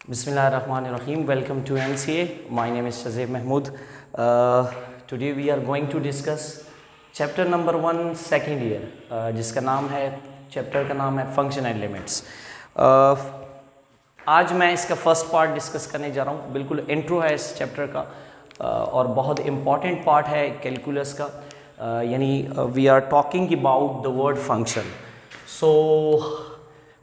Bismillahirrahmanirrahim. Welcome to MCA. My name is Shazib Mahmood. Today we are going to discuss chapter number 1 second year, जिसका नाम है chapter का नाम है function and limits. आज मैं इसका फर्स्ट पार्ट डिस्कस करने जा रहा हूँ. बिल्कुल इंट्रो है इस चैप्टर का और बहुत इम्पॉर्टेंट पार्ट है कैलकुलस का. यानी we are talking about the word function. So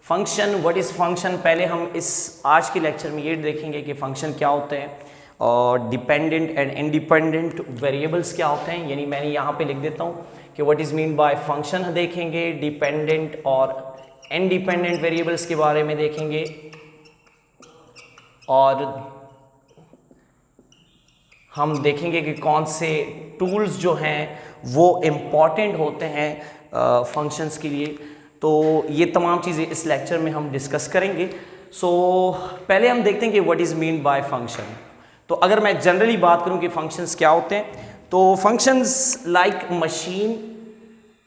function, what is function, पहले हम इस आज के लेक्चर में ये देखेंगे कि फंक्शन क्या होते हैं और डिपेंडेंट एंड इंडिपेंडेंट वेरिएबल्स क्या होते हैं. यानी मैंने यहाँ पे लिख देता हूँ कि what is mean by function देखेंगे, डिपेंडेंट और इंडिपेंडेंट वेरिएबल्स के बारे में देखेंगे और हम देखेंगे कि कौन से टूल्स जो हैं वो इम्पॉर्टेंट होते हैं फंक्शंस के लिए. तो ये तमाम चीज़ें इस लेक्चर में हम डिस्कस करेंगे. सो पहले हम देखते हैं कि what is mean by function. तो अगर मैं जनरली बात करूं कि फंक्शंस क्या होते हैं, तो फंक्शंस लाइक मशीन,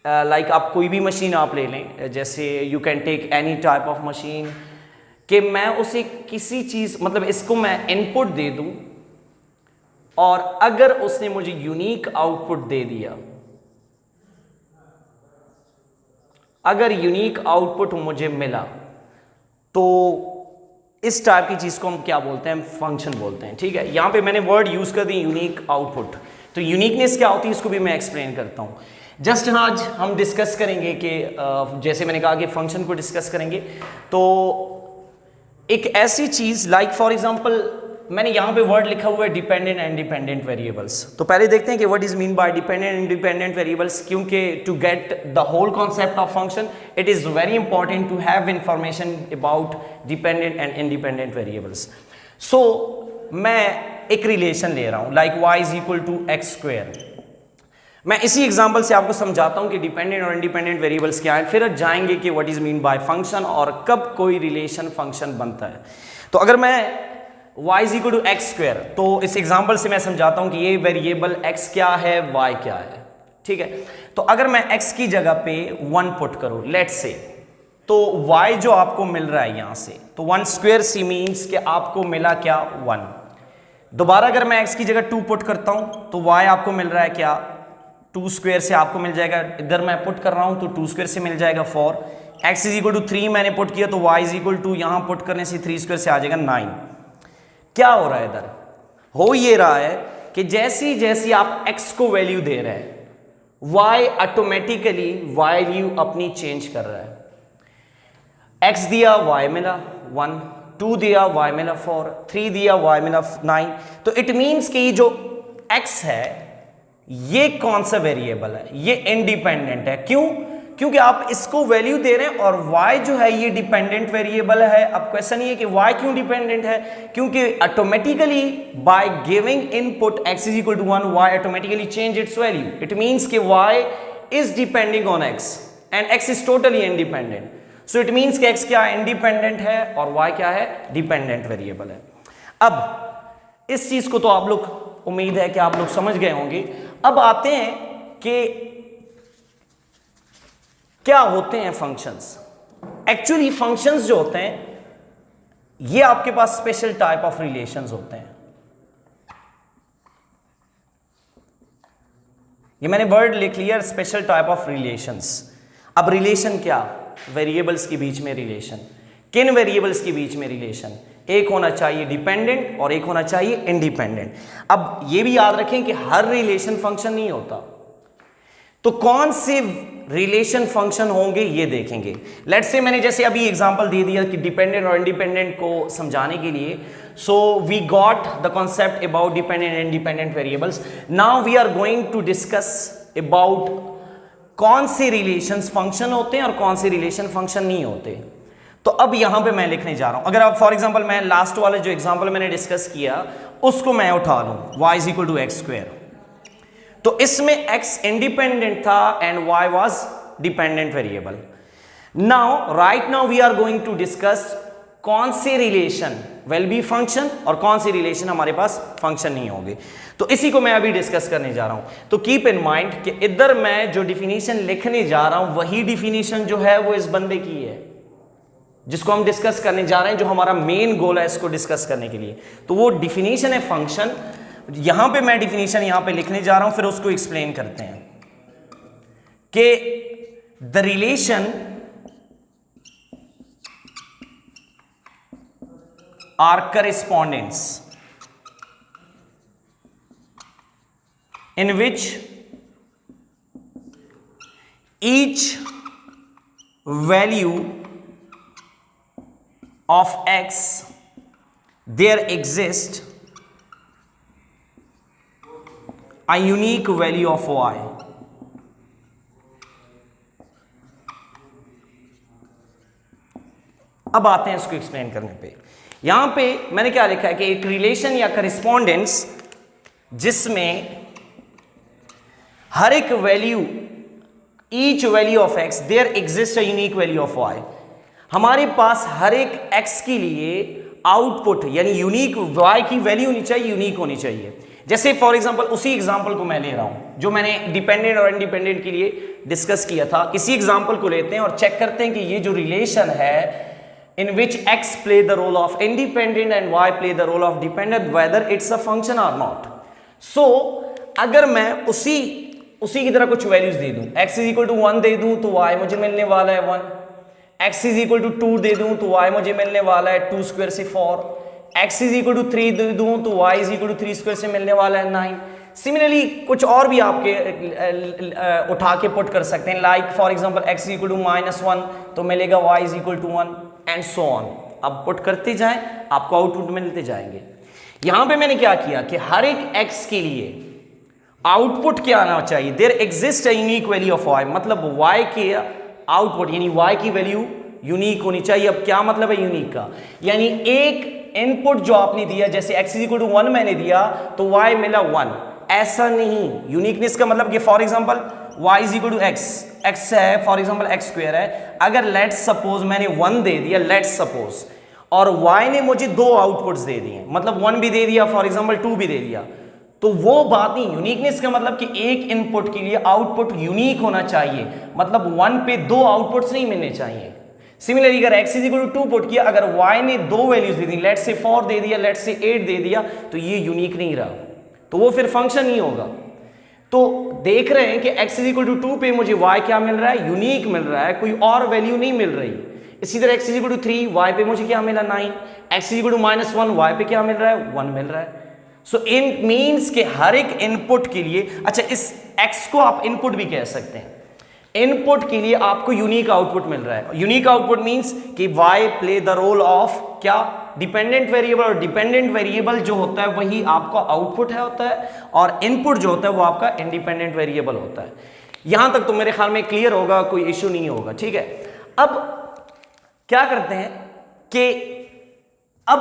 लाइक आप कोई भी मशीन आप ले लें, जैसे you can take any type of machine, कि मैं उसे किसी चीज़, मतलब इसको मैं इनपुट दे दूं और अगर उसने मुझे यूनिक आउटपुट दे दिया, अगर यूनिक आउटपुट मुझे मिला, तो इस टाइप की चीज़ को हम क्या बोलते हैं, फंक्शन बोलते हैं. ठीक है, यहाँ पे मैंने वर्ड यूज़ कर दी यूनिक आउटपुट. तो यूनिकनेस क्या होती है इसको भी मैं एक्सप्लेन करता हूँ. जस्ट आज हम डिस्कस करेंगे कि जैसे मैंने कहा कि फंक्शन को डिस्कस करेंगे, तो एक ऐसी चीज़ लाइक फॉर एग्जांपल मैंने यहाँ पे वर्ड लिखा हुआ है डिपेंडेंट एंड इंडिपेंडेंट वेरिएबल्स. तो पहले देखते हैं कि what is mean by dependent and independent variables, क्योंकि to get the whole concept of function it is very important to have information about dependent and independent variables. So मैं एक relation ले रहा हूँ like y is equal to x square. मैं इसी example से आपको समझाता हूँ कि डिपेंडेंट और इंडिपेंडेंट वेरिएबल्स क्या है, फिर जाएंगे कि what is mean bye function और कब कोई रिलेशन फंक्शन बनता है. तो अगर मैं y is equal to x square, तो इस एग्जाम्पल से मैं समझाता हूं कि ये वेरिएबल x क्या है, y क्या है. ठीक है, तो अगर मैं x की जगह पे 1 पुट करूं लेट्स से, तो y जो आपको मिल रहा है यहां से, तो 1 स्क्वायर सी मीन्स कि आपको मिला क्या, 1. दोबारा अगर मैं x की जगह 2 पुट करता हूं तो y आपको मिल रहा है क्या, 2 स्क्वायर से आपको मिल जाएगा. इधर मैं पुट कर रहा हूं तो 2 स्क्वायर से मिल जाएगा 4. x इज इक्वल टू 3 मैंने पुट किया तो y इज इक्वल टू यहां पुट करने से 3 स्क्वायर से आ जाएगा 9. क्या हो रहा है इधर, हो ये रहा है कि जैसी जैसी आप x को वैल्यू दे रहे हैं, y ऑटोमेटिकली वैल्यू अपनी चेंज कर रहा है. x दिया y मिला 1, 2 दिया y मिला 4, 3 दिया y मिला 9. तो इट मींस कि ये जो x है ये कौन सा वेरिएबल है, ये इंडिपेंडेंट है. क्यों? क्योंकि आप इसको वैल्यू दे रहे हैं और y जो है ये डिपेंडेंट वेरिएबल है. अब क्वेश्चन ये कि y क्यों डिपेंडेंट है, क्योंकि automatically by giving input x is equal to 1 y automatically change its value. It means कि y is depending on x and x is totally independent. So it means कि x क्या है, independent है, और y क्या है, dependent variable है. अब इस चीज को तो आप लोग, उम्मीद है कि आप लोग समझ गए होंगे. अब आते हैं कि क्या होते हैं फंक्शंस. एक्चुअली फंक्शंस जो होते हैं ये आपके पास स्पेशल टाइप ऑफ रिलेशंस होते हैं. ये मैंने वर्ड लिख लिया, स्पेशल टाइप ऑफ रिलेशंस. अब रिलेशन क्या, वेरिएबल्स के बीच में रिलेशन. किन वेरिएबल्स के बीच में रिलेशन, एक होना चाहिए डिपेंडेंट और एक होना चाहिए इंडिपेंडेंट. अब ये भी याद रखें कि हर रिलेशन फंक्शन नहीं होता. तो कौन से रिलेशन फंक्शन होंगे ये देखेंगे. लेट्स से मैंने जैसे अभी एग्जांपल दे दिया कि डिपेंडेंट और इंडिपेंडेंट को समझाने के लिए. So we got the concept about dependent and independent variables. Now we are going to discuss about कौन से रिलेशंस फंक्शन होते हैं और कौन से रिलेशन फंक्शन नहीं होते. तो अब यहां पे मैं लिखने जा रहा हूं. अगर आप फॉर एग्जांपल मैं लास्ट वाले जो एग्जांपल मैंने डिस्कस किया उसको मैं उठा लूं, y is equal to x square, तो इसमें x इंडिपेंडेंट था and y was dependent variable. Now right now we are going to discuss कौन से रिलेशन विल बी फंक्शन और कौन से रिलेशन हमारे पास फंक्शन नहीं होंगे. तो इसी को मैं अभी डिस्कस करने जा रहा हूं. तो कीप इन माइंड कि इधर मैं जो डिफिनीशन लिखने जा रहा हूं वही डिफिनीशन जो है वो इस बंदे की है. जिसको हम डिस्कस करने जा रहे हैं, जो हमारा मेन गोल है इसको डिस्कस करने के लिए। तो वो डिफिनीशन है फंक्शन। यहां पे मैं डिफिनीशन यहां पे लिखने जा रहा हूं, फिर उसको एक्सप्लेन करते हैं कि the relation R correspondence in which each value of x there exists a unique value of y। अब आते हैं इसको एक्सप्लेन करने पे। यहां पे मैंने क्या लिखा है कि एक रिलेशन या करिस्पॉन्डेंस जिसमें हर एक value, each value of x there exist a unique value of y. हमारे पास हर एक एक्स के लिए आउटपुट यानी यूनिक वाई की वैल्यू होनी चाहिए, यूनिक होनी चाहिए। जैसे फॉर एग्जांपल उसी एग्जांपल को मैं ले रहा हूं जो मैंने डिपेंडेंट और इंडिपेंडेंट के लिए डिस्कस किया था। किसी एग्जांपल को लेते हैं और चेक करते हैं कि ये जो रिलेशन है in which x play the role of independent and y play the role of dependent, whether it's a function or not। so अगर मैं उसी की तरह कुछ वैल्यूज दे दूं, x इज इक्वल टू 1 दे दूं तो y मुझे मिलने वाला है 1, x इज इक्वल टू 2 दे दूं तो y मुझे मिलने वाला है 2 स्क्वायर से 4, x इज इक्वल टू 3 दे दूं तो y is equal to 3 square से मिलने वाला है 9। सिमिलरली कुछ और भी आपके उठा के पुट कर सकते हैं, like for example x is equal to -1 तो मिलेगा y is equal to 1 and so on. अब पुट करते जाएं, आपको आउटपुट मिलते जाएंगे। यहां पे मैंने क्या किया कि हर एक x के लिए आउटपुट क्या आना चाहिए, there exist a unique value of y, मतलब y के आउटपुट यानी y की वैल्यू यूनिक होनी चाहिए। अब क्या मतलब है यूनिक का, यानी एक इनपुट जो आपने दिया, जैसे x इज इक्वल टू 1 मैंने दिया तो y मिला 1, ऐसा नहीं। यूनिकनेस का मतलब कि for example y is equal to x है, फॉर एग्जांपल x स्क्वायर है, अगर लेट्स सपोज मैंने 1 दे दिया, लेट्स सपोज, और y ने मुझे 2 आउटपुट्स दे दिए, मतलब 1 भी दे दिया, फॉर एग्जांपल 2 भी दे दिया, तो वो बात नहीं। यूनिकनेस का मतलब कि एक इनपुट के लिए आउटपुट यूनिक होना चाहिए, मतलब 1 पे 2 आउटपुट्स नहीं मिलने चाहिए। सिमिलरली अगर x is equal to 2 put किया, अगर y ने 2 values they the, let's say 4 दे दिया, लेट्स से 8 दे दिया, तो ये यूनिक नहीं रहा, तो वो फिर फंक्शन नहीं होगा। तो देख रहे हैं कि x इज इक्वल टू 2 पे मुझे y क्या मिल रहा है, यूनिक मिल रहा है, कोई और वैल्यू नहीं मिल रही। इसी तरह x is equal to 3, y पे मुझे क्या मिला 9, x is equal to -1, y पे क्या मिल रहा है 1 मिल रहा है। सो इन मीन्स के हर एक इनपुट के लिए, अच्छा इस x को आप इनपुट भी कह सकते हैं, इनपुट के लिए आपको यूनिक आउटपुट मिल रहा है। यूनिक आउटपुट मीन्स कि y play the role of क्या, डिपेंडेंट वेरिएबल, और डिपेंडेंट वेरिएबल जो होता है वही आपका आउटपुट है होता है, और इनपुट जो होता है वो आपका इंडिपेंडेंट वेरिएबल होता है। यहां तक तो मेरे ख्याल में क्लियर होगा, कोई इश्यू नहीं होगा, ठीक है। अब क्या करते हैं कि अब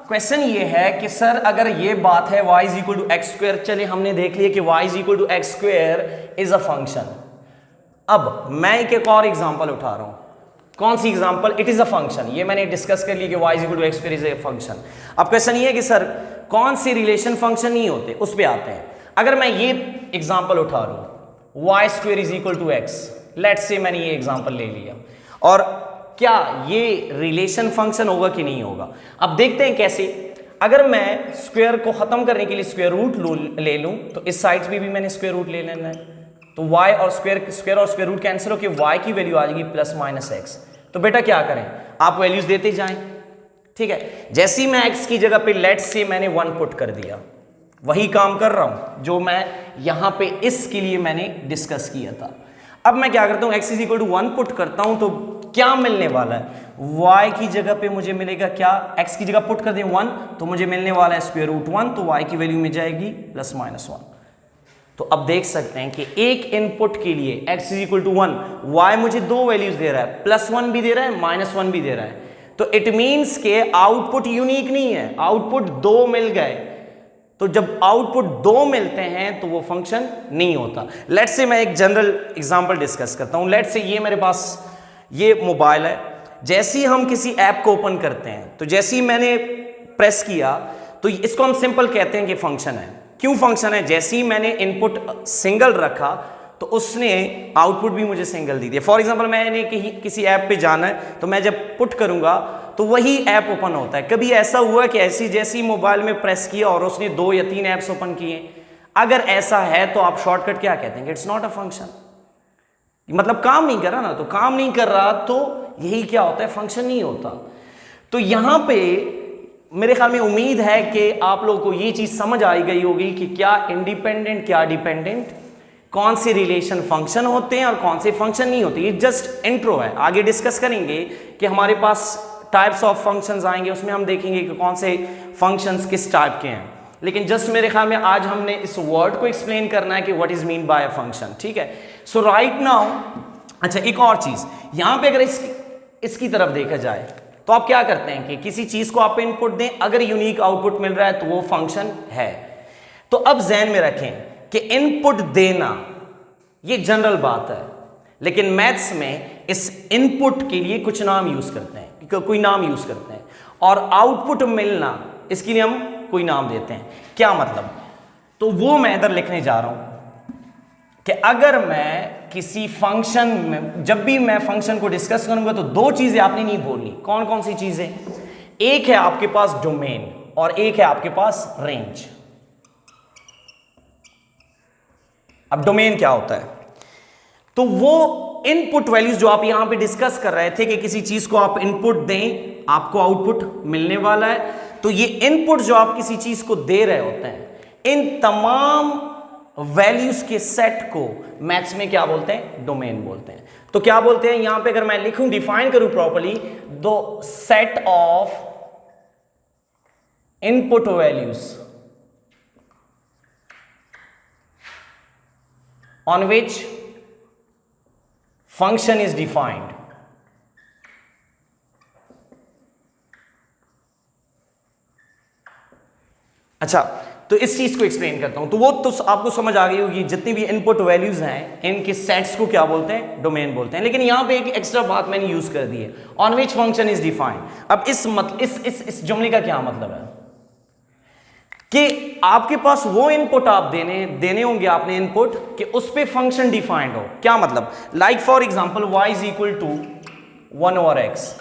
क्वेश्चन ये है कि सर अगर ये बात है y is equal to x square, चले हमने देख लिया कि y is equal to x square is a function. अब मैं एक और एग्जांपल उठा रहा हूं, कौन सी example, it is a function. ये मैंने डिस्कस कर लिया कि y is equal to x square is a function. अब क्वेश्चन ये है कि सर कौन सी रिलेशन फंक्शन नहीं होते, उस पर आते हैं। अगर मैं ये एग्जांपल उठा रहा हूं y square is equal to x, let's say मैंने ये एग्जांपल ले लिया, और क्या ये रिलेशन फंक्शन होगा कि नहीं होगा। अब देखते हैं कैसे। अगर मैं स्क्वायर को खत्म करने के लिए स्क्वायर रूट ले लूं तो इस साइड पे भी मैंने स्क्वायर रूट ले लेना है, तो y और स्क्वायर और स्क्वायर रूट कैंसिल होकर y की वैल्यू आ जाएगी +-x। तो बेटा क्या करें, आप वैल्यूज देते जाएं, ठीक है। जैसे ही मैं x की जगह पे लेट्स से मैंने 1 पुट कर दिया, वही काम कर रहा हूं जो मैं यहां पे इसके लिए मैंने डिस्कस किया था। अब मैं क्या करता हूं, x is equal to 1 put करता हूं, तो क्या मिलने वाला है, y की जगह पे मुझे मिलेगा क्या, x की जगह पुट कर दें 1 तो मुझे मिलने वाला है स्क्वायर रूट 1, तो y की वैल्यू में जाएगी +-1। तो अब देख सकते हैं कि एक इनपुट के लिए x is equal to 1, y मुझे 2 वैल्यूज दे रहा है, +1 भी दे रहा है, -1 भी दे रहा है, तो इट मीन्स के आउटपुट यूनिक नहीं है, आउटपुट 2 मिल गए। तो जब आउटपुट 2 मिलते हैं तो वो फंक्शन नहीं होता। लेट्स से मैं एक जनरल एग्जांपल डिस्कस करता हूं। लेट्स से ये मेरे पास ये मोबाइल है, जैसे ही हम किसी ऐप को ओपन करते हैं तो जैसे ही मैंने प्रेस किया तो इसको हम सिंपल कहते हैं कि फंक्शन है। क्यों फंक्शन है, जैसे ही मैंने इनपुट सिंगल रखा तो उसने आउटपुट भी मुझे सिंगल दी थी। फॉर एग्जांपल मैंने किसी ऐप पे जाना है तो मैं जब पुट करूंगा तो वही ऐप ओपन होता है। कभी ऐसा हुआ कि ऐसी जैसी मोबाइल में प्रेस किया और उसने 2 या 3 ऐप्स ओपन किए? अगर ऐसा है तो आप शॉर्टकट क्या कहते हैं? इट्स नॉट अ फंक्शन, मतलब काम नहीं कर रहा ना। तो काम नहीं कर रहा तो यही क्या होता है? फंक्शन नहीं होता। तो यहां पे मेरे ख्याल में उम्मीद है कि आप लोगों को ये चीज समझ आई गई होगी कि क्या इंडिपेंडेंट क्या डिपेंडेंट, कौन से रिलेशन फंक्शन होते हैं और कौन से फंक्शन नहीं होते। ये जस्ट इंट्रो है, आगे डिस्कस करेंगे कि हमारे पास टाइप्स ऑफ फंक्शंस आएंगे, उसमें हम देखेंगे कि कौन से फंक्शंस किस टाइप के हैं। लेकिन जस्ट मेरे ख्याल में आज हमने इस वर्ड को एक्सप्लेन करना है कि what is mean bye a function, ठीक है। सो राइट नाउ, अच्छा एक और चीज यहां पे अगर इसकी तरफ देखा जाए तो आप क्या करते हैं कि किसी चीज को आप इनपुट दें, अगर यूनिक आउटपुट मिल रहा है तो वो फंक्शन है। तो अब ज़हन में रखें कि इनपुट देना ये जनरल बात है, लेकिन मैथ्स में इस इनपुट के लिए कुछ नाम यूज करते हैं, कोई नाम यूज करते हैं, और आउटपुट मिलना इसके लिए हम कोई नाम देते हैं। क्या मतलब? तो वो मैं इधर लिखने जा रहा हूं कि अगर मैं किसी फंक्शन में, जब भी मैं फंक्शन को डिस्कस करूंगा तो 2 चीजें आपने नहीं बोलनी। कौन कौन सी चीजें? एक है आपके पास डोमेन और एक है आपके पास रेंज। अब डोमेन क्या होता है? तो वो इनपुट वैल्यूज जो आप यहां पे डिस्कस कर रहे थे कि किसी चीज को आप इनपुट दें, आपको आउटपुट मिलने वाला है। तो ये इनपुट जो आप किसी चीज को दे रहे होते हैं, इन तमाम वैल्यूज के सेट को मैथ्स में क्या बोलते हैं? डोमेन बोलते हैं। तो क्या बोलते हैं यहां पे, अगर मैं लिखूं, डिफाइन करूं properly, the set of input values on which function is defined. अच्छा, तो इस चीज को एक्सप्लेन करता हूं। तो वो तो आपको समझ आ गई होगी, जितनी भी इनपुट वैल्यूज हैं इनके सेट्स को क्या बोलते हैं? डोमेन बोलते हैं। लेकिन यहां पे एक एक्स्ट्रा बात मैंने यूज कर दी है, on which function is defined. अब इस जुमले का क्या मतलब है कि आपके पास वो इनपुट आप देने होंगे आपने इनपुट कि उस पे फंक्शन डिफाइंड हो। क्या मतलब? Like for example y is equal to 1/x,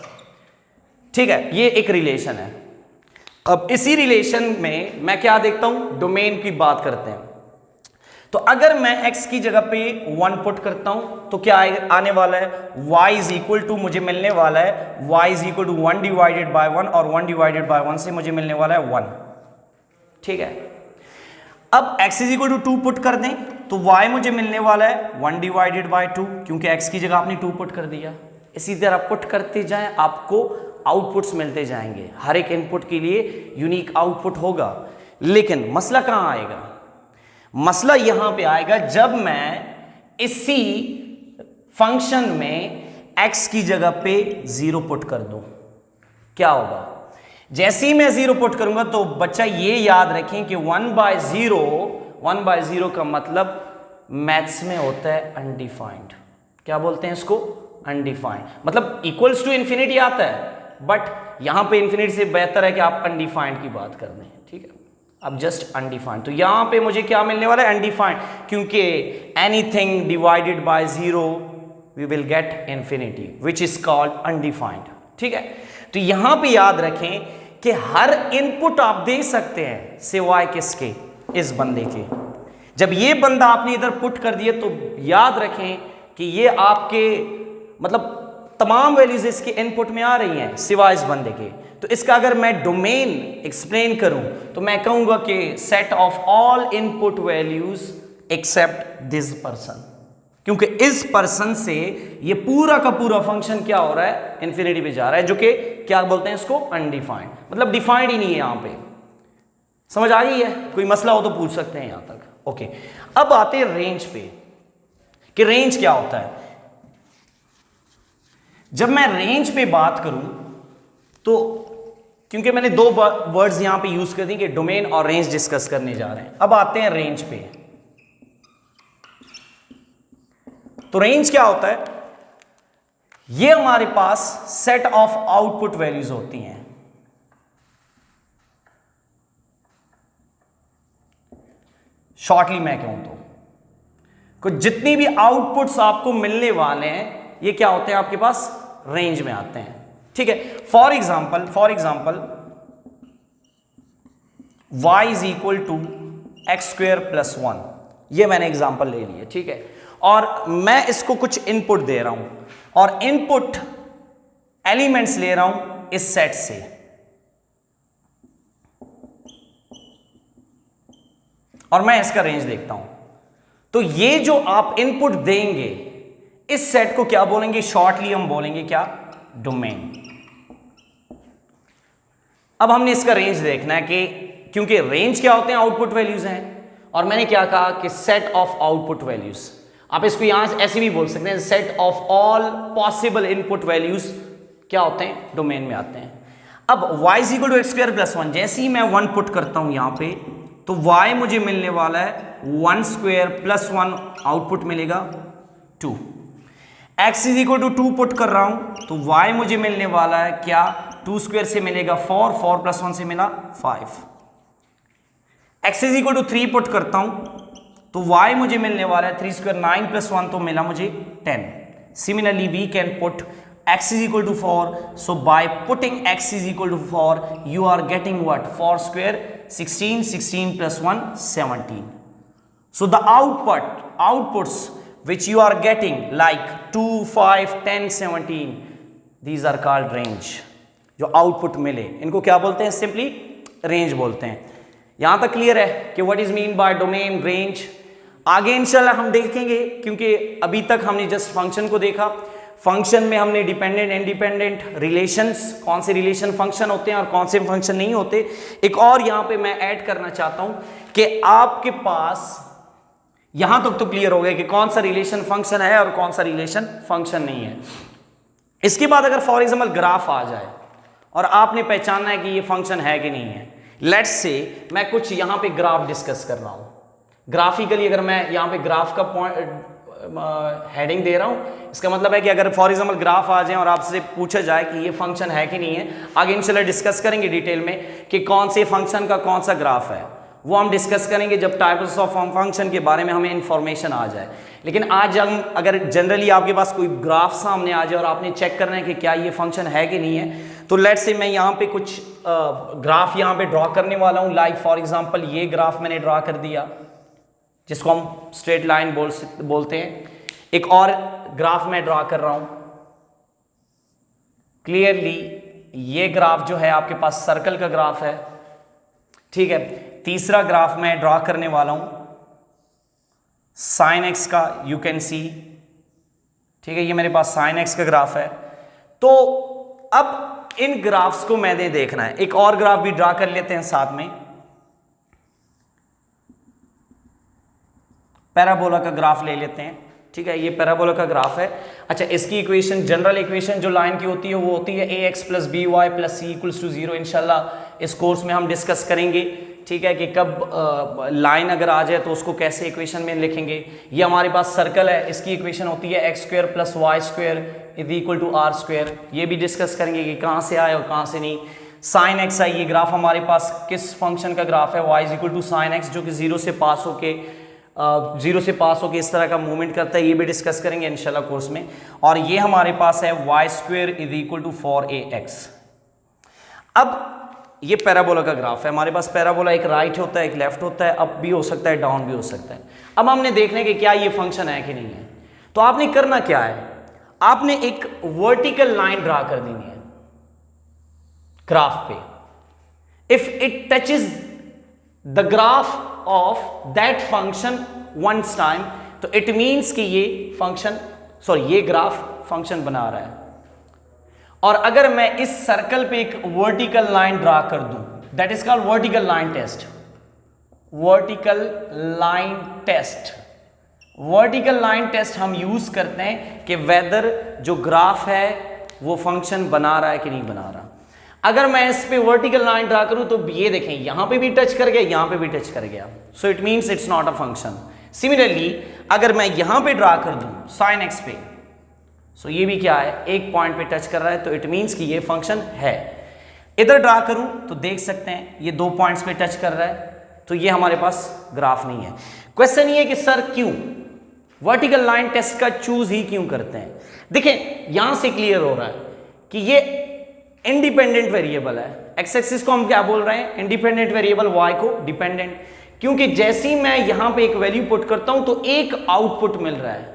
ठीक है, ये एक रिलेशन है। अब इसी रिलेशन में मैं क्या देखता हूं? डोमेन की बात करते हैं। तो अगर मैं x की जगह पे 1 पुट करता हूं तो क्या आने वाला है? y इज इक्वल टू, मुझे मिलने वाला है y is equal to 1 divided by 1, और 1 डिवाइडेड बाय 1 से मुझे मिलने वाला है 1, ठीक है। अब x is equal to 2 put कर दें तो y मुझे मिलने वाला है 1 डिवाइडेड बाय 2, क्योंकि x की जगह आपने 2 पुट कर दिया। इसी तरह पुट करते जाएं, आपको आउटपुट्स मिलते जाएंगे। हर एक इनपुट के लिए यूनिक आउटपुट होगा। लेकिन मसला कहां आएगा? मसला यहां पे आएगा जब मैं इसी फंक्शन में x की जगह पे 0 पुट कर दूं। क्या होगा? जैसे ही मैं 0 पुट करूंगा तो बच्चा ये याद रखें कि 1/0 का मतलब मैथ्स में होता है अनडिफाइंड। क्या बोलते हैं इसको? अनडिफाइंड। मतलब इक्वल्स टू इंफिनिटी आता है, बट यहां पे इंफिनिटी से बेहतर है कि आप अनडिफाइंड की बात कर दें, ठीक है। अब जस्ट अनडिफाइंड, तो यहां पे मुझे क्या मिलने वाला है? अनडिफाइंड, क्योंकि anything divided by 0 we will get infinity which is called undefined, ठीक है। तो यहां पे याद रखें कि हर इनपुट आप दे सकते हैं सिवाय किसके? इस बंदे के। जब ये बंदा आपने इधर पुट कर दिया तो याद रखें कि ये आपके मतलब तमाम वैल्यूज इसके इनपुट में आ रही हैं सिवाय इस बंदे के। तो इसका अगर मैं डोमेन एक्सप्लेन करूं तो मैं कहूंगा कि set of all input values except this person, क्योंकि इस पर्सन से ये पूरा का पूरा फंक्शन क्या हो रहा है? इंफिनिटी पे जा रहा है, जो कि क्या बोलते हैं इसको? अनडिफाइंड। मतलब डिफाइंड ही नहीं है यहां पे। समझ आ गई है? कोई मसला हो तो पूछ सकते हैं यहां तक। ओके, अब आते हैं रेंज पे कि रेंज क्या होता है। जब मैं रेंज पे बात करूं तो क्योंकि मैंने 2 वर्ड्स यहां पे यूज कर दी कि डोमेन और रेंज डिस्कस करने जा रहे हैं। अब आते हैं रेंज पे। तो रेंज क्या होता है? ये हमारे पास सेट ऑफ आउटपुट वैल्यूज होती हैं। शॉर्टली मैं कहूं तो कुछ जितनी भी आउटपुट्स आपको मिलने वाले हैं ये क्या होते हैं आपके पास, रेंज में आते हैं। ठीक है, for example y is equal to x square plus 1, ये मैंने एग्जाम्पल ले लिया। ठीक है, और मैं इसको कुछ इनपुट दे रहा हूं और इनपुट एलिमेंट्स ले रहा हूं इस सेट से। और मैं इसका रेंज देखता हूं, तो ये जो आप इनपुट देंगे इस सेट को क्या बोलेंगे, शॉर्टली हम बोलेंगे क्या, डोमेन। अब हमने इसका रेंज देखना है कि क्योंकि रेंज क्या होते हैं, आउटपुट वैल्यूज हैं, और मैंने क्या कहा कि सेट ऑफ आउटपुट वैल्यूज। आप इसको यहां से ऐसे भी बोल सकते हैं, set of all possible input values क्या होते हैं, डोमेन में आते हैं। अब y is equal to x square plus 1, जैसे ही मैं 1 पुट करता हूं यहां पे, तो y मुझे मिलने वाला है 1 स्क्वायर प्लस 1, आउटपुट मिलेगा 2। x is equal to 2 put कर रहा हूं तो y मुझे मिलने वाला है क्या, 2 स्क्वायर से मिलेगा 4, 4 प्लस 1 से मिला 5। x is equal to 3 put करता हूं तो y मुझे मिलने वाला है 3 स्क्वायर 9 प्लस 1 तो मिला मुझे 10। Similarly we can put x is equal to 4, so by putting x is equal to 4 you are getting what, 4 square 16, 16 plus 1 17. So the outputs which you are getting like 2, 5, 10, 17, these are called range। जो output मिले इनको क्या बोलते हैं, simply range बोलते हैं। यहां तक क्लियर है कि what is mean bye domain, range. आगे इंशाल्लाह हम देखेंगे, क्योंकि अभी तक हमने जस्ट फंक्शन को देखा। फंक्शन में हमने डिपेंडेंट इंडिपेंडेंट रिलेशंस, कौन से रिलेशन फंक्शन होते हैं और कौन से फंक्शन नहीं होते। एक और यहां पे मैं ऐड करना चाहता हूं कि आपके पास यहां तक तो क्लियर हो गया कि कौन सा रिलेशन फंक्शन है और कौन सा रिलेशन फंक्शन नहीं है। इसके बाद अगर फॉर एग्जाम्पल ग्राफ आ जाए और आपने पहचानना है कि ये फंक्शन है कि नहीं है, लेट्स से मैं कुछ यहां पे ग्राफ डिस्कस कर रहा हूं। ग्राफिकली अगर मैं यहां पे ग्राफ का पॉइंट हेडिंग दे रहा हूं, इसका मतलब है कि अगर फॉर एग्जाम्पल ग्राफ आ जाए और आपसे पूछा जाए कि ये फंक्शन है कि नहीं है, आगे इंशाल्लाह डिस्कस करेंगे डिटेल में कि कौन से फंक्शन का कौन सा ग्राफ है, वो हम डिस्कस करेंगे जब टाइप्स ऑफ फंक्शन के बारे में हमें इंफॉर्मेशन आ जाए। लेकिन आज हम अगर जनरली आपके पास कोई ग्राफ सामने आ जाए और आपने चेक करना है कि क्या ये फंक्शन है कि नहीं है, तो लेट्स से मैं यहाँ पे कुछ ग्राफ यहाँ पे ड्रॉ करने वाला हूँ। लाइक फॉर एग्जाम्पल ये ग्राफ मैंने ड्रॉ कर दिया जिसको हम स्ट्रेट लाइन बोलते हैं। एक और ग्राफ मैं ड्रॉ कर रहा हूं, क्लियरली ये ग्राफ जो है आपके पास सर्कल का ग्राफ है। ठीक है, तीसरा ग्राफ मैं ड्रॉ करने वाला हूं साइन एक्स का, यू कैन सी। ठीक है, ये मेरे पास साइन एक्स का ग्राफ है। तो अब इन ग्राफ्स को मैंने देखना है। एक और ग्राफ भी ड्रॉ कर लेते हैं साथ में, पैराबोला का ग्राफ ले लेते हैं। ठीक है, ये पैराबोला का ग्राफ है। अच्छा, इसकी इक्वेशन, जनरल इक्वेशन जो लाइन की होती है वो होती है ax plus B Y plus C equals to 0। इंशाल्लाह इस कोर्स में हम डिस्कस करेंगे। ठीक है, कि कब लाइन अगर आ जाए तो उसको कैसे इक्वेशन में लिखेंगे। ये हमारे पास सर्कल है, इसकी इक्वेशन होती है x square plus y square is equal to R square. ये भी डिस्कस करेंगे कि कहाँ से आए और कहाँ से नहीं। साइन एक्स आई, ये ग्राफ हमारे पास किस फंक्शन का ग्राफ है, y is equal to sine x, जो कि जीरो से पास होके इस तरह का मूवमेंट करता है। ये भी डिस्कस करेंगे इंशाल्लाह कोर्स में। और ये हमारे पास है y square is equal to 4ax। अब ये पैराबोला का ग्राफ है। हमारे पास पैराबोला एक राइट होता है, एक लेफ्ट होता है, अप भी हो सकता है, डाउन भी हो सकता है। अब हमने देखने कि क्या ये फंक्शन है कि नहीं है। तो आपने करना क्या है, आपने एक वर्टिकल लाइन ड्रा कर देनी है ग्राफ पे। If it touches the graph of that function once time, तो it means कि ये फंक्शन ये ग्राफ फंक्शन बना रहा है। और अगर मैं इस सर्कल पे एक वर्टिकल लाइन ड्रा कर दूं, that is called vertical line test. Vertical line test, vertical line test हम यूज करते हैं कि वेदर जो ग्राफ है वो फंक्शन बना रहा है कि नहीं बना रहा। अगर मैं इस पे वर्टिकल लाइन ड्रा करूं तो ये देखें, यहां पे भी टच कर गया, यहां पे भी टच कर गया, सो it means it's not a function. Similarly अगर मैं यहां पे ड्रा कर दूं साइन एक्स पे, सो ये भी क्या है, एक पॉइंट पे टच कर रहा है, तो इट मींस कि ये फंक्शन है। इधर ड्रा करूं तो देख सकते हैं ये 2 पॉइंट्स पे टच कर रहा है, तो ये हमारे पास ग्राफ नहीं है। क्वेश्चन ये कि सर क्यों, वर्टिकल लाइन टेस्ट का चूज ही क्यों करते हैं? देखिए यहां से क्लियर हो रहा है कि ये इंडिपेंडेंट वेरिएबल है। एक्स एक्सिस को हम क्या बोल रहे हैं? इंडिपेंडेंट वेरिएबल, वाई को डिपेंडेंट। क्योंकि जैसे ही मैं यहां पे एक वैल्यू पुट करता हूं तो एक आउटपुट मिल रहा है,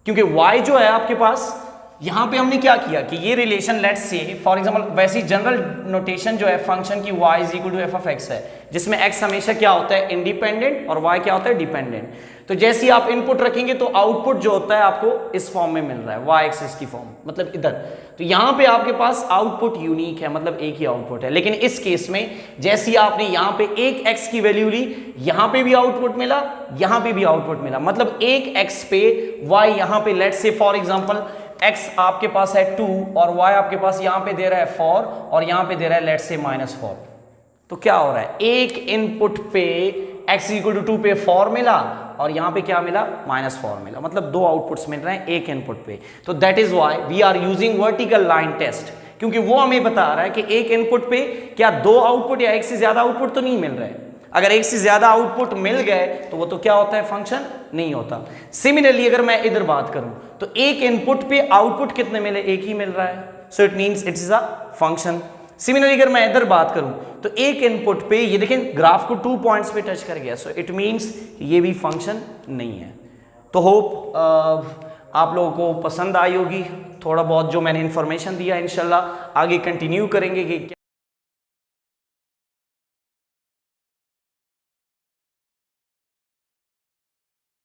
क्योंकि y जो है आपके पास, यहां पे हमने क्या किया कि ये relation let's say for example, वैसी जनरल नोटेशन जो है फंक्शन की y is equal to F of X है, जिसमें x हमेशा क्या होता है? इंडिपेंडेंट, और y क्या होता है? डिपेंडेंट। तो जैसे ही आप इनपुट रखेंगे तो आउटपुट जो होता है आपको इस फॉर्म में मिल रहा है, y एक्सिस की फॉर्म, मतलब इधर। तो यहां पे आपके पास आउटपुट यूनिक है, मतलब एक ही आउटपुट है। लेकिन इस केस में जैसे ही आपने यहां पे एक x की वैल्यू ली, यहां पे भी आउटपुट मिला, यहां पे भी आउटपुट मिला, मतलब एक x पे y यहां पे let's say for example x आपके पास है 2 और y आपके पास यहां पे दे रहा है 4 और यहां पे दे रहा है लेट्स से -4। तो क्या हो रहा है? एक इनपुट पे x इक्वल टू 2 पे 4 मिला और यहां पे क्या मिला? -4 मिला, मतलब दो आउटपुट्स मिल रहे हैं एक इनपुट पे। तो that is why we are using vertical line test, क्योंकि वो हमें बता रहा है कि एक इनपुट पे क्या दो आउटपुट या एक से ज्यादा आउटपुट तो नहीं मिल रहे हैं। अगर एक से ज्यादा आउटपुट मिल गए तो वो तो क्या होता है? फंक्शन नहीं होता। सिमिलरली अगर मैं इधर बात करूं तो एक इनपुट पे आउटपुट कितने मिले? एक ही मिल रहा है, सो it means it is a function. Similarly अगर मैं इधर बात करूं तो एक इनपुट पे, ये देखें ग्राफ को 2 पॉइंट्स पे टच कर गया, सो इट मींस ये भी फंक्शन नहीं है। तो होप आप लोगों को पसंद आई होगी थोड़ा बहुत जो मैंने इंफॉर्मेशन दिया। इंशाल्लाह आगे कंटिन्यू करेंगे कि